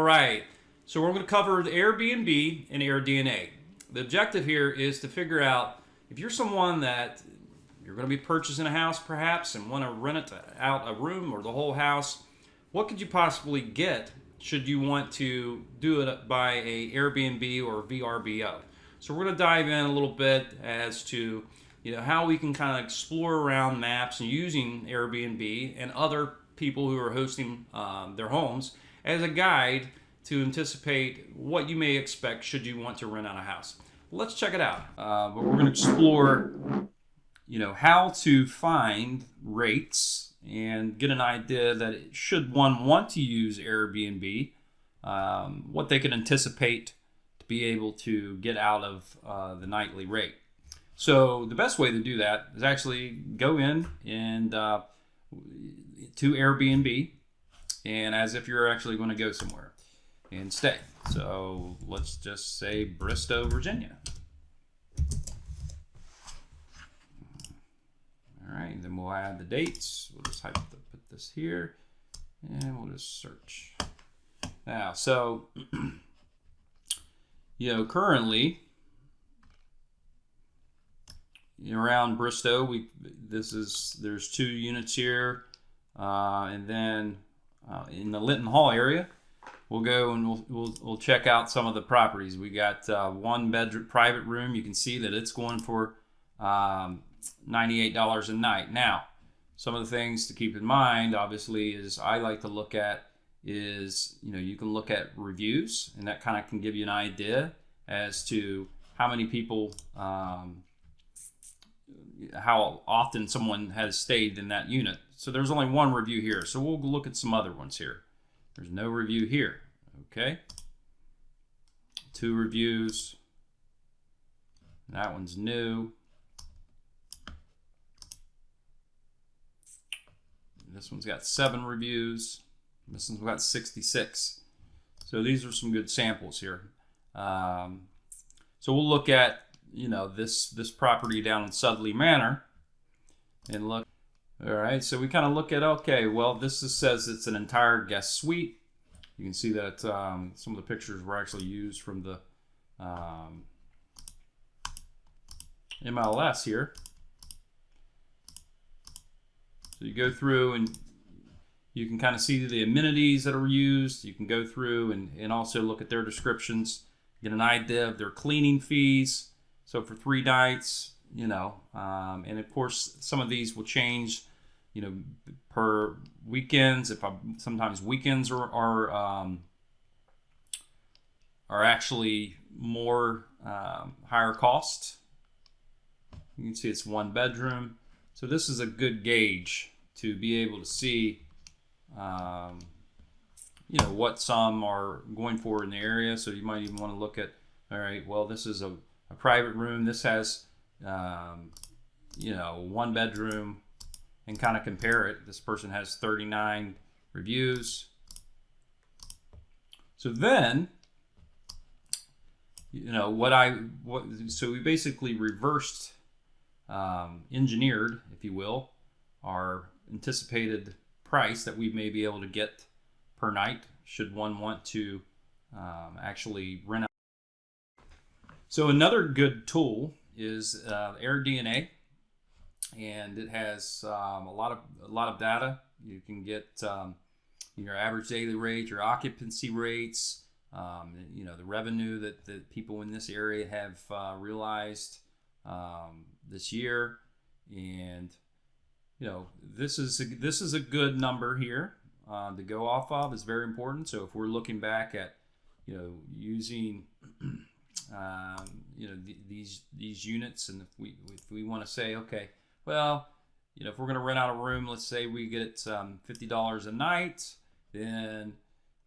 right, so we're going to cover the Airbnb and AirDNA. The objective here is to figure out if you're someone that you're going to be purchasing a house perhaps and want to rent it out a room or the whole house, what could you possibly get should you want to do it by a Airbnb or VRBO. So we're going to dive in a little bit as to how we can kind of explore around maps and using Airbnb and other people who are hosting their homes as a guide to anticipate what you may expect should you want to rent out a house. Let's check it out. But we're going to explore how to find rates and get an idea that should one want to use Airbnb, what they can anticipate to be able to get out of the nightly rate. So the best way to do that is actually go in and to Airbnb, and as if you're actually going to go somewhere and stay. So let's just say Bristow, Virginia. All right, then we'll add the dates. We'll just put this here, and we'll just search. Now, so currently around Bristow, there's 2 units here, and then in the Linton Hall area, we'll go and we'll check out some of the properties. We got 1 bedroom private room. You can see that it's going for $98 a night. Now, some of the things to keep in mind, obviously, is I like to look at is you can look at reviews, and that kind of can give you an idea as to how many people, how often someone has stayed in that unit. So there's only 1 review here, so we'll look at some other ones here. There's no review here. Okay, 2 reviews. That one's new. This one's got 7 reviews. This one's got 66. So these are some good samples here. So we'll look at this property down in Sudley Manor and look. All right, so we kind of look at, okay, well, this says it's an entire guest suite. You can see that some of the pictures were actually used from the MLS here. So you go through and you can kind of see the amenities that are used. You can go through and also look at their descriptions, get an idea of their cleaning fees. So for 3 nights, and of course some of these will change, per weekends. Sometimes weekends are actually more higher cost. You can see it's 1 bedroom. So this is a good gauge to be able to see, what some are going for in the area. So you might even want to look at, all right, well, this is a private room. This has, 1 bedroom, and kind of compare it. This person has 39 reviews. So then, so we basically reversed, engineered, if you will, our anticipated price that we may be able to get per night should one want to actually rent out. So another good tool is AirDNA, and it has a lot of data. You can get your average daily rate, your occupancy rates, the revenue that people in this area have realized this year, and this is a good number here to go off of. It's very important. So if we're looking back at using these units, and if we want to say, okay, well, if we're going to rent out a room, let's say we get $50 a night, then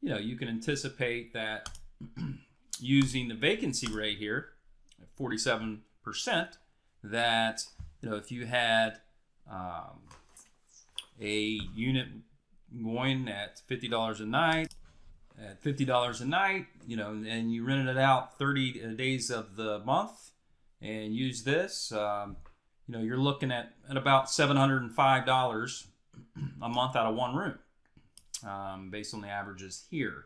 you can anticipate that using the vacancy rate here at 47%, that if you had a unit going at $50 a night, and you rented it out 30 days of the month and use this, you're looking at about $705 a month out of 1 room, based on the averages here.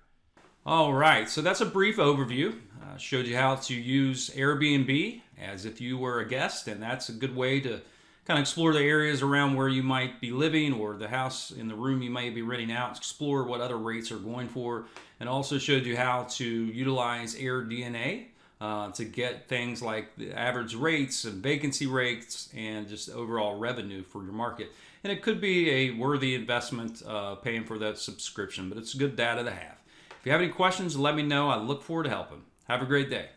All right, so that's a brief overview. Showed you how to use Airbnb as if you were a guest, and that's a good way to kind of explore the areas around where you might be living or the house in the room you might be renting out, explore what other rates are going for, and also showed you how to utilize AirDNA to get things like the average rates and vacancy rates and just overall revenue for your market. And it could be a worthy investment paying for that subscription, but it's good data to have. If you have any questions, let me know. I look forward to helping. Have a great day.